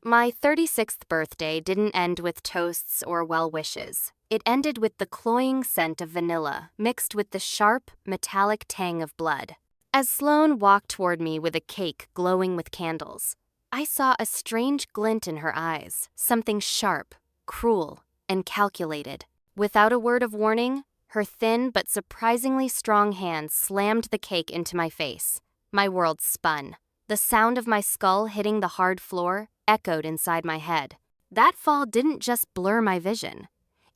My 36th birthday didn't end with toasts or well wishes. It ended with the cloying scent of vanilla mixed with the sharp, metallic tang of blood. As Sloane walked toward me with a cake glowing with candles, I saw a strange glint in her eyes, something sharp, cruel, and calculated. Without a word of warning, her thin but surprisingly strong hand slammed the cake into my face. My world spun. The sound of my skull hitting the hard floor echoed inside my head. That fall didn't just blur my vision.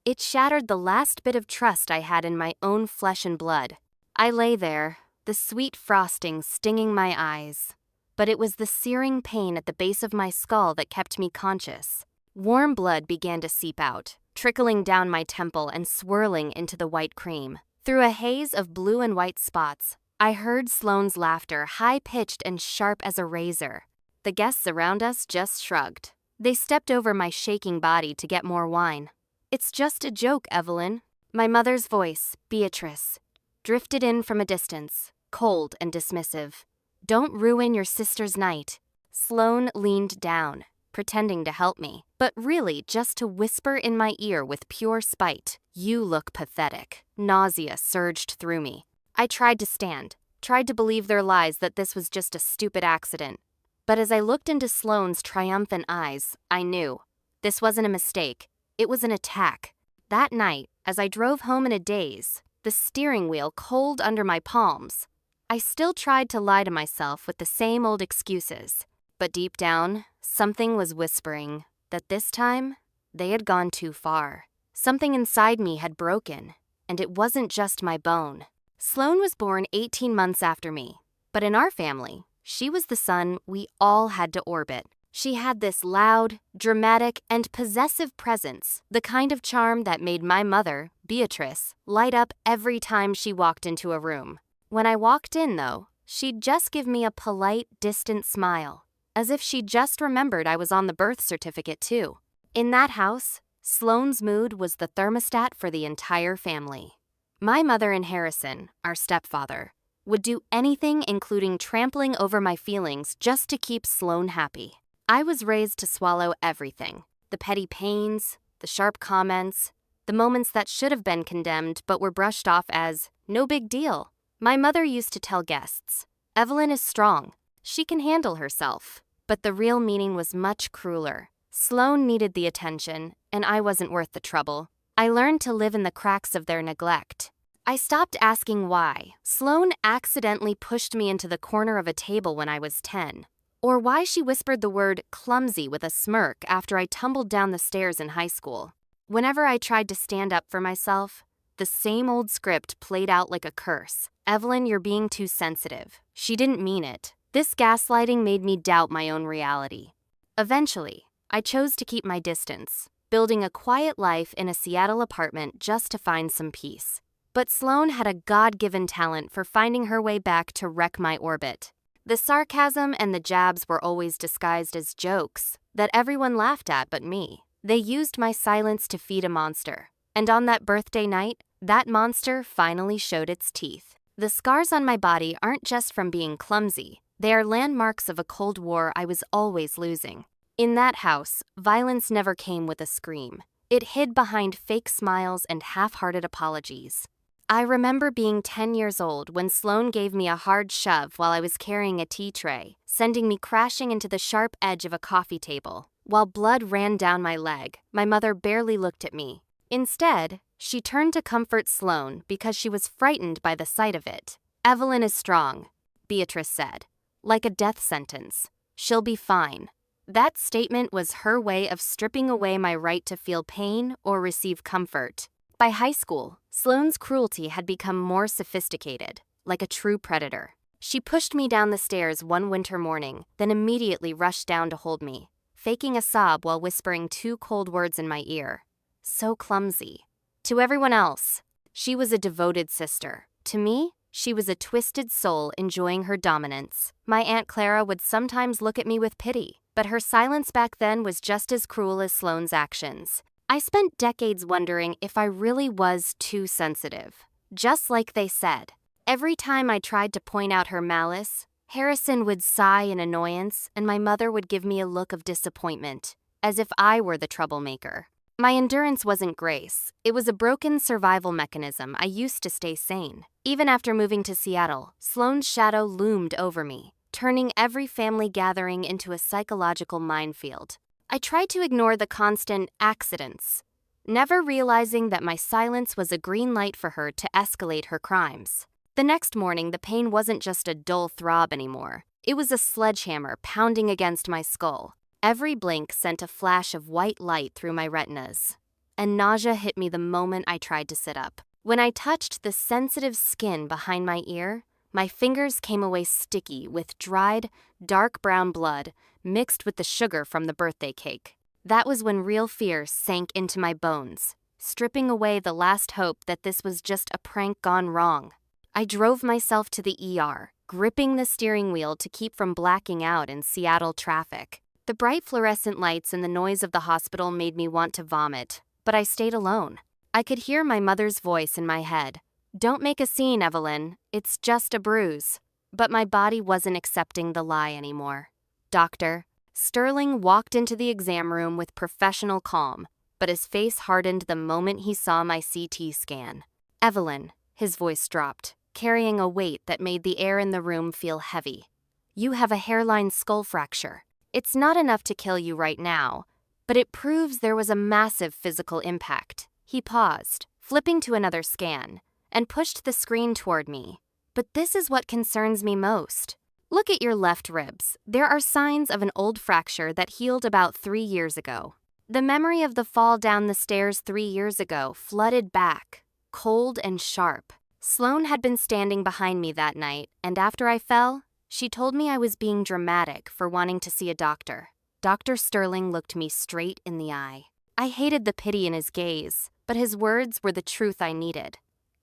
It shattered the last bit of trust I had in my own flesh and blood. I lay there, the sweet frosting stinging my eyes. But it was the searing pain at the base of my skull that kept me conscious. Warm blood began to seep out, trickling down my temple and swirling into the white cream. Through a haze of blue and white spots, I heard Sloane's laughter, high-pitched and sharp as a razor. The guests around us just shrugged. They stepped over my shaking body to get more wine. "It's just a joke, Evelyn." My mother's voice, Beatrice, drifted in from a distance, cold and dismissive. "Don't ruin your sister's night." Sloane leaned down, pretending to help me, but really just to whisper in my ear with pure spite. "You look pathetic." Nausea surged through me. I tried to stand, tried to believe their lies that this was just a stupid accident. But as I looked into Sloane's triumphant eyes, I knew. This wasn't a mistake. It was an attack. That night, as I drove home in a daze, the steering wheel cold under my palms, I still tried to lie to myself with the same old excuses. But deep down, something was whispering that this time, they had gone too far. Something inside me had broken, and it wasn't just my bone. Sloane was born 18 months after me, but in our family, she was the sun we all had to orbit. She had this loud, dramatic, and possessive presence, the kind of charm that made my mother, Beatrice, light up every time she walked into a room. When I walked in, though, she'd just give me a polite, distant smile, as if she just remembered I was on the birth certificate, too. In that house, Sloane's mood was the thermostat for the entire family. My mother and Harrison, our stepfather, would do anything, including trampling over my feelings, just to keep Sloane happy. I was raised to swallow everything. The petty pains, the sharp comments, the moments that should have been condemned but were brushed off as no big deal. My mother used to tell guests, "Evelyn is strong. She can handle herself." But the real meaning was much crueler. Sloane needed the attention, and I wasn't worth the trouble. I learned to live in the cracks of their neglect. I stopped asking why Sloane accidentally pushed me into the corner of a table when I was 10, or why she whispered the word clumsy with a smirk after I tumbled down the stairs in high school. Whenever I tried to stand up for myself, the same old script played out like a curse. "Evelyn, you're being too sensitive." She didn't mean it. This gaslighting made me doubt my own reality. Eventually, I chose to keep my distance, building a quiet life in a Seattle apartment just to find some peace. But Sloane had a God-given talent for finding her way back to wreck my orbit. The sarcasm and the jabs were always disguised as jokes that everyone laughed at but me. They used my silence to feed a monster. And on that birthday night, that monster finally showed its teeth. The scars on my body aren't just from being clumsy. They are landmarks of a Cold War I was always losing. In that house, violence never came with a scream. It hid behind fake smiles and half-hearted apologies. I remember being 10 years old when Sloane gave me a hard shove while I was carrying a tea tray, sending me crashing into the sharp edge of a coffee table. While blood ran down my leg, my mother barely looked at me. Instead, she turned to comfort Sloane because she was frightened by the sight of it. "Evelyn is strong," Beatrice said, "like a death sentence. She'll be fine." That statement was her way of stripping away my right to feel pain or receive comfort. By high school, Sloane's cruelty had become more sophisticated, like a true predator. She pushed me down the stairs one winter morning, then immediately rushed down to hold me, faking a sob while whispering 2 cold words in my ear. So clumsy. To everyone else, she was a devoted sister. To me, she was a twisted soul enjoying her dominance. My Aunt Clara would sometimes look at me with pity, but her silence back then was just as cruel as Sloane's actions. I spent decades wondering if I really was too sensitive. Just like they said, every time I tried to point out her malice, Harrison would sigh in annoyance, and my mother would give me a look of disappointment, as if I were the troublemaker. My endurance wasn't grace. It was a broken survival mechanism I used to stay sane. Even after moving to Seattle, Sloane's shadow loomed over me, turning every family gathering into a psychological minefield. I tried to ignore the constant accidents, never realizing that my silence was a green light for her to escalate her crimes. The next morning, the pain wasn't just a dull throb anymore. It was a sledgehammer pounding against my skull. Every blink sent a flash of white light through my retinas, and nausea hit me the moment I tried to sit up. When I touched the sensitive skin behind my ear, my fingers came away sticky with dried, dark brown blood mixed with the sugar from the birthday cake. That was when real fear sank into my bones, stripping away the last hope that this was just a prank gone wrong. I drove myself to the ER, gripping the steering wheel to keep from blacking out in Seattle traffic. The bright fluorescent lights and the noise of the hospital made me want to vomit, but I stayed alone. I could hear my mother's voice in my head. "Don't make a scene, Evelyn. It's just a bruise." But my body wasn't accepting the lie anymore. "Doctor." Sterling walked into the exam room with professional calm, but his face hardened the moment he saw my CT scan. "Evelyn," his voice dropped, carrying a weight that made the air in the room feel heavy. "You have a hairline skull fracture. It's not enough to kill you right now, but it proves there was a massive physical impact." He paused, flipping to another scan, and pushed the screen toward me. "But this is what concerns me most. Look at your left ribs. There are signs of an old fracture that healed about 3 years ago." The memory of the fall down the stairs 3 years ago flooded back, cold and sharp. Sloane had been standing behind me that night, and after I fell, she told me I was being dramatic for wanting to see a doctor. Dr. Sterling looked me straight in the eye. I hated the pity in his gaze, but his words were the truth I needed.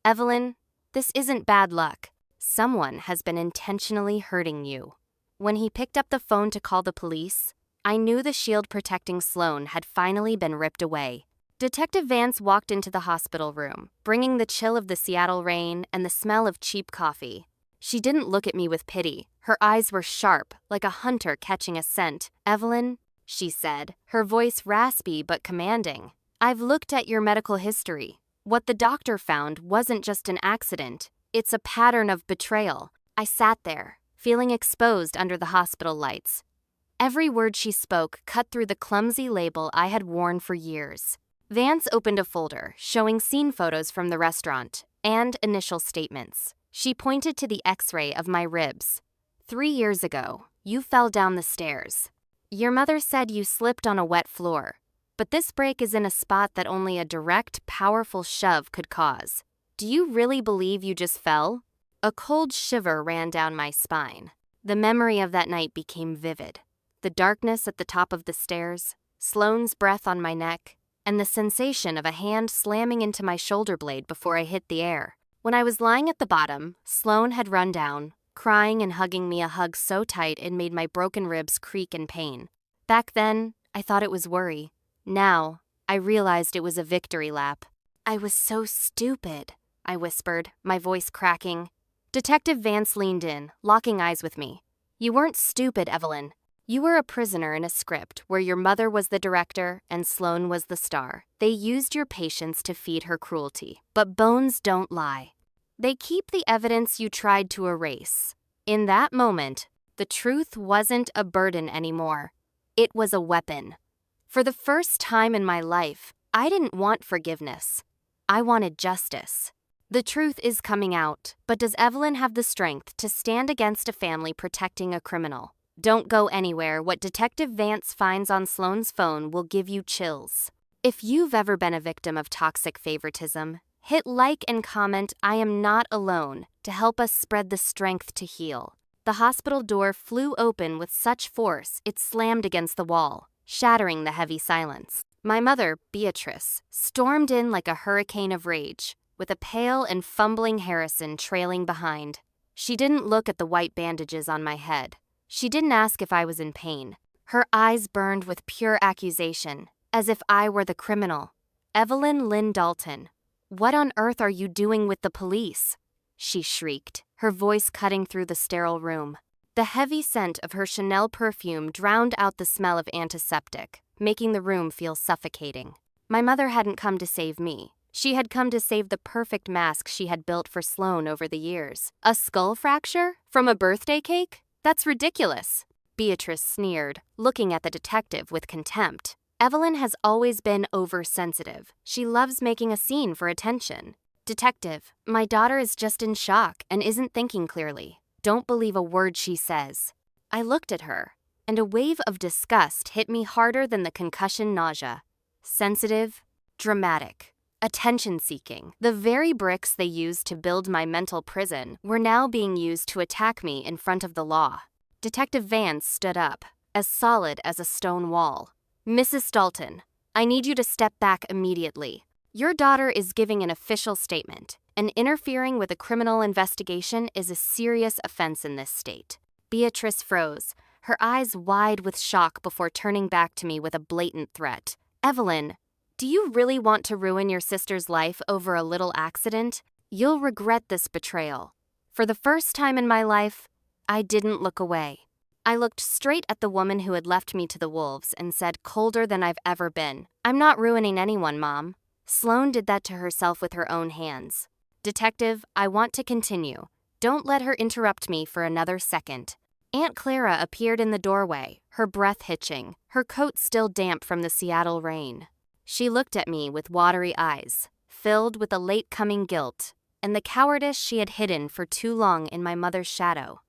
"Evelyn, this isn't bad luck. Someone has been intentionally hurting you." When he picked up the phone to call the police, I knew the shield protecting Sloane had finally been ripped away. Detective Vance walked into the hospital room, bringing the chill of the Seattle rain and the smell of cheap coffee. She didn't look at me with pity. Her eyes were sharp, like a hunter catching a scent. "Evelyn," she said, her voice raspy but commanding, "I've looked at your medical history. What the doctor found wasn't just an accident. It's a pattern of betrayal." I sat there, feeling exposed under the hospital lights. Every word she spoke cut through the clumsy label I had worn for years. Vance opened a folder, showing scene photos from the restaurant and initial statements. She pointed to the X-ray of my ribs. 3 years ago, you fell down the stairs. Your mother said you slipped on a wet floor, but this break is in a spot that only a direct, powerful shove could cause. Do you really believe you just fell?" A cold shiver ran down my spine. The memory of that night became vivid. The darkness at the top of the stairs, Sloane's breath on my neck, and the sensation of a hand slamming into my shoulder blade before I hit the air. When I was lying at the bottom, Sloane had run down, crying and hugging me a hug so tight it made my broken ribs creak in pain. Back then, I thought it was worry. Now, I realized it was a victory lap. "I was so stupid," I whispered, my voice cracking. Detective Vance leaned in, locking eyes with me. "You weren't stupid, Evelyn. You were a prisoner in a script where your mother was the director and Sloane was the star. They used your patience to feed her cruelty. But bones don't lie. They keep the evidence you tried to erase." In that moment, the truth wasn't a burden anymore. It was a weapon. For the first time in my life, I didn't want forgiveness. I wanted justice. The truth is coming out, but does Evelyn have the strength to stand against a family protecting a criminal? Don't go anywhere. What Detective Vance finds on Sloane's phone will give you chills. If you've ever been a victim of toxic favoritism, hit like and comment "I am not alone" to help us spread the strength to heal. The hospital door flew open with such force it slammed against the wall, shattering the heavy silence. My mother, Beatrice, stormed in like a hurricane of rage, with a pale and fumbling Harrison trailing behind. She didn't look at the white bandages on my head. She didn't ask if I was in pain. Her eyes burned with pure accusation, as if I were the criminal. "Evelyn Lynn Dalton, what on earth are you doing with the police?" she shrieked, her voice cutting through the sterile room. The heavy scent of her Chanel perfume drowned out the smell of antiseptic, making the room feel suffocating. My mother hadn't come to save me. She had come to save the perfect mask she had built for Sloane over the years. A skull fracture? From a birthday cake? That's ridiculous. Beatrice sneered, looking at the detective with contempt. Evelyn has always been oversensitive. She loves making a scene for attention. Detective, my daughter is just in shock and isn't thinking clearly. Don't believe a word she says. I looked at her, and a wave of disgust hit me harder than the concussion nausea. Sensitive, dramatic, attention-seeking. The very bricks they used to build my mental prison were now being used to attack me in front of the law. Detective Vance stood up, as solid as a stone wall. Mrs. Dalton, I need you to step back immediately. Your daughter is giving an official statement, and interfering with a criminal investigation is a serious offense in this state. Beatrice froze, her eyes wide with shock before turning back to me with a blatant threat. Evelyn, do you really want to ruin your sister's life over a little accident? You'll regret this betrayal. For the first time in my life, I didn't look away. I looked straight at the woman who had left me to the wolves and said, colder than I've ever been, I'm not ruining anyone, Mom. Sloane did that to herself with her own hands. Detective, I want to continue. Don't let her interrupt me for another second. Aunt Clara appeared in the doorway, her breath hitching, her coat still damp from the Seattle rain. She looked at me with watery eyes, filled with a late-coming guilt, and the cowardice she had hidden for too long in my mother's shadow.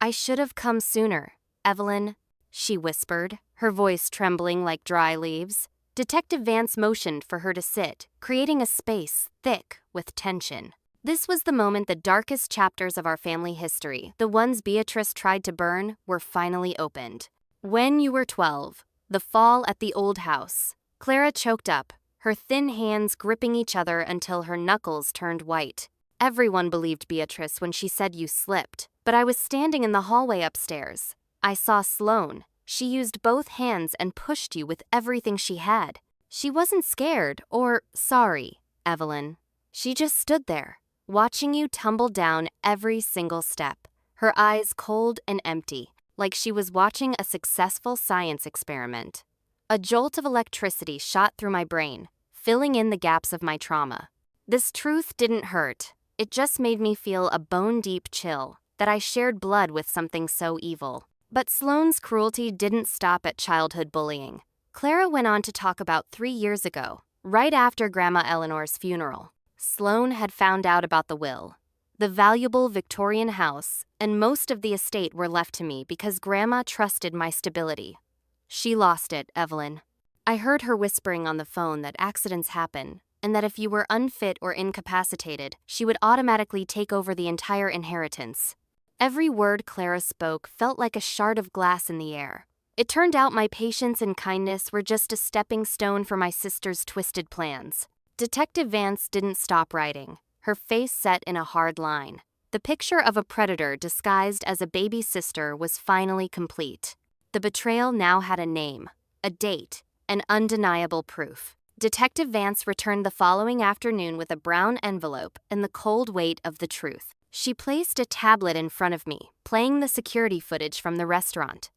I should have come sooner, Evelyn, she whispered, her voice trembling like dry leaves. Detective Vance motioned for her to sit, creating a space thick with tension. This was the moment the darkest chapters of our family history, the ones Beatrice tried to burn, were finally opened. When you were 12, the fall at the old house. Clara choked up, her thin hands gripping each other until her knuckles turned white. Everyone believed Beatrice when she said you slipped, but I was standing in the hallway upstairs. I saw Sloane. She used both hands and pushed you with everything she had. She wasn't scared or sorry, Evelyn. She just stood there, watching you tumble down every single step, her eyes cold and empty, like she was watching a successful science experiment. A jolt of electricity shot through my brain, filling in the gaps of my trauma. This truth didn't hurt. It just made me feel a bone-deep chill, that I shared blood with something so evil. But Sloane's cruelty didn't stop at childhood bullying. Clara went on to talk about 3 years ago, right after Grandma Eleanor's funeral. Sloane had found out about the will. The valuable Victorian house and most of the estate were left to me because Grandma trusted my stability. She lost it, Evelyn. I heard her whispering on the phone that accidents happen, and that if you were unfit or incapacitated, she would automatically take over the entire inheritance. Every word Clara spoke felt like a shard of glass in the air. It turned out my patience and kindness were just a stepping stone for my sister's twisted plans. Detective Vance didn't stop writing, her face set in a hard line. The picture of a predator disguised as a baby sister was finally complete. The betrayal now had a name, a date, and undeniable proof. Detective Vance returned the following afternoon with a brown envelope and the cold weight of the truth. She placed a tablet in front of me, playing the security footage from the restaurant.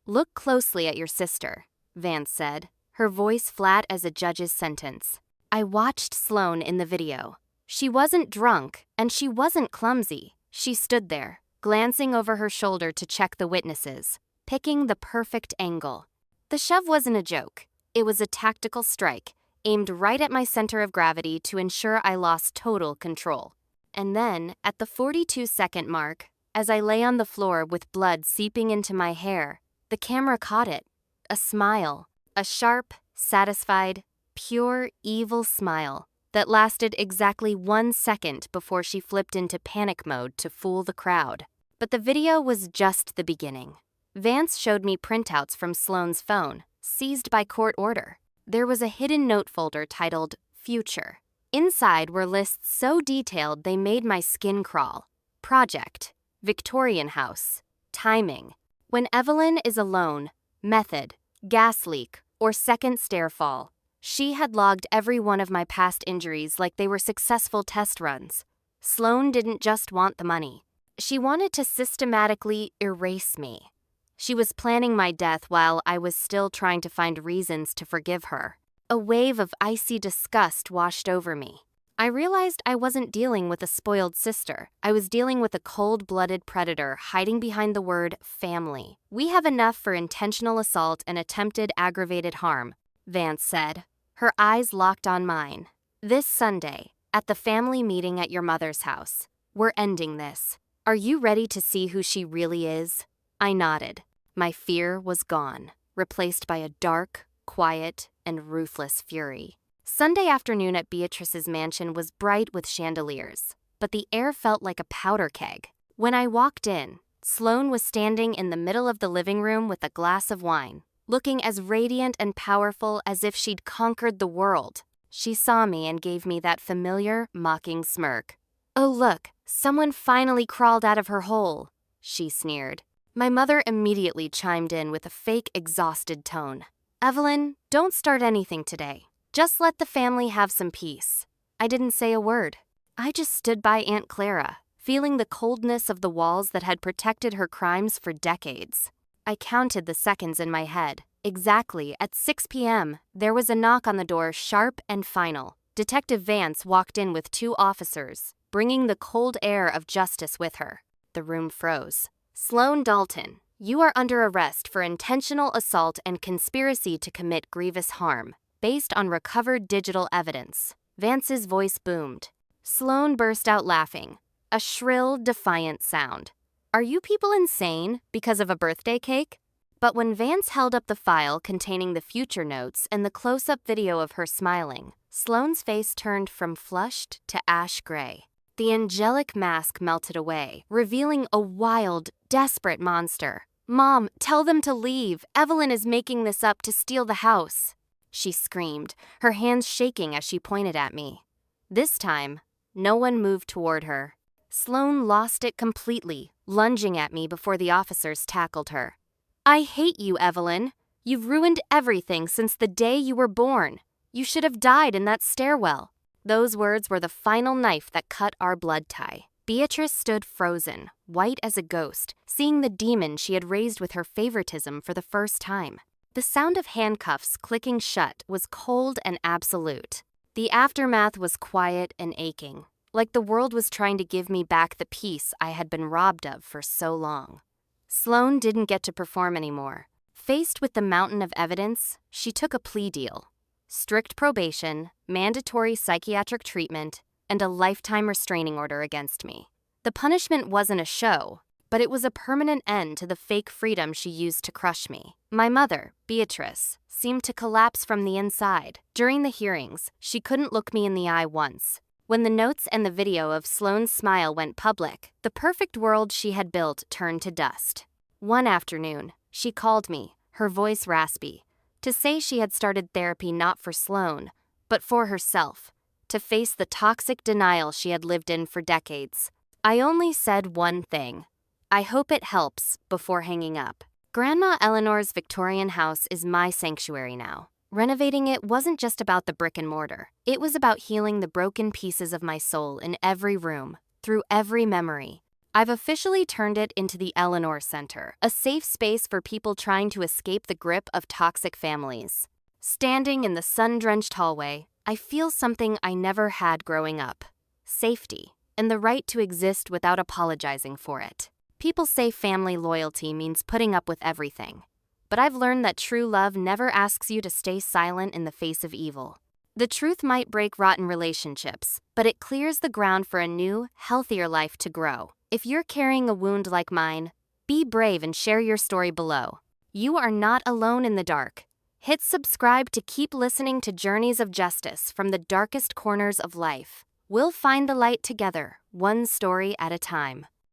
Look closely at your sister, Vance said, her voice flat as a judge's sentence. I watched Sloane in the video. She wasn't drunk, and she wasn't clumsy. She stood there, glancing over her shoulder to check the witnesses, picking the perfect angle. The shove wasn't a joke. It was a tactical strike, aimed right at my center of gravity to ensure I lost total control. And then, at the 42-second mark, as I lay on the floor with blood seeping into my hair, the camera caught it. A smile. A sharp, satisfied, pure, evil smile that lasted exactly 1 second before she flipped into panic mode to fool the crowd. But the video was just the beginning. Vance showed me printouts from Sloane's phone, seized by court order. There was a hidden note folder titled Future. Inside were lists so detailed they made my skin crawl. Project, Victorian house, timing, when Evelyn is alone, method, gas leak, or second stair fall. She had logged every one of my past injuries like they were successful test runs. Sloane didn't just want the money. She wanted to systematically erase me. She was planning my death while I was still trying to find reasons to forgive her. A wave of icy disgust washed over me. I realized I wasn't dealing with a spoiled sister. I was dealing with a cold-blooded predator hiding behind the word family. "We have enough for intentional assault and attempted aggravated harm," Vance said. Her eyes locked on mine. "This Sunday, at the family meeting at your mother's house. We're ending this. Are you ready to see who she really is?" I nodded. My fear was gone, replaced by a dark, quiet, and ruthless fury. Sunday afternoon at Beatrice's mansion was bright with chandeliers, but the air felt like a powder keg. When I walked in, Sloane was standing in the middle of the living room with a glass of wine, looking as radiant and powerful as if she'd conquered the world. She saw me and gave me that familiar, mocking smirk. "Oh look, someone finally crawled out of her hole," she sneered. My mother immediately chimed in with a fake, exhausted tone. "Evelyn, don't start anything today. Just let the family have some peace." I didn't say a word. I just stood by Aunt Clara, feeling the coldness of the walls that had protected her crimes for decades. I counted the seconds in my head. Exactly at 6 p.m., there was a knock on the door, sharp and final. Detective Vance walked in with 2 officers, bringing the cold air of justice with her. The room froze. "Sloane Dalton, you are under arrest for intentional assault and conspiracy to commit grievous harm, based on recovered digital evidence." Vance's voice boomed. Sloane burst out laughing, a shrill, defiant sound. "Are you people insane because of a birthday cake?" But when Vance held up the file containing the future notes and the close-up video of her smiling, Sloane's face turned from flushed to ash gray. The angelic mask melted away, revealing a wild, desperate monster. "Mom, tell them to leave. Evelyn is making this up to steal the house," she screamed, her hands shaking as she pointed at me. This time, no one moved toward her. Sloane lost it completely, lunging at me before the officers tackled her. "I hate you, Evelyn. You've ruined everything since the day you were born. You should have died in that stairwell." Those words were the final knife that cut our blood tie. Beatrice stood frozen, white as a ghost, seeing the demon she had raised with her favoritism for the first time. The sound of handcuffs clicking shut was cold and absolute. The aftermath was quiet and aching, like the world was trying to give me back the peace I had been robbed of for so long. Sloane didn't get to perform anymore. Faced with the mountain of evidence, she took a plea deal. Strict probation, mandatory psychiatric treatment, and a lifetime restraining order against me. The punishment wasn't a show, but it was a permanent end to the fake freedom she used to crush me. My mother, Beatrice, seemed to collapse from the inside. During the hearings, she couldn't look me in the eye once. When the notes and the video of Sloane's smile went public, the perfect world she had built turned to dust. One afternoon, she called me, her voice raspy, to say she had started therapy not for Sloane, but for herself, to face the toxic denial she had lived in for decades. I only said one thing: "I hope it helps," before hanging up. Grandma Eleanor's Victorian house is my sanctuary now. Renovating it wasn't just about the brick and mortar. It was about healing the broken pieces of my soul in every room, through every memory. I've officially turned it into the Eleanor Center, a safe space for people trying to escape the grip of toxic families. Standing in the sun-drenched hallway, I feel something I never had growing up: safety, and the right to exist without apologizing for it. People say family loyalty means putting up with everything, but I've learned that true love never asks you to stay silent in the face of evil. The truth might break rotten relationships, but it clears the ground for a new, healthier life to grow. If you're carrying a wound like mine, be brave and share your story below. You are not alone in the dark. Hit subscribe to keep listening to journeys of justice from the darkest corners of life. We'll find the light together, one story at a time.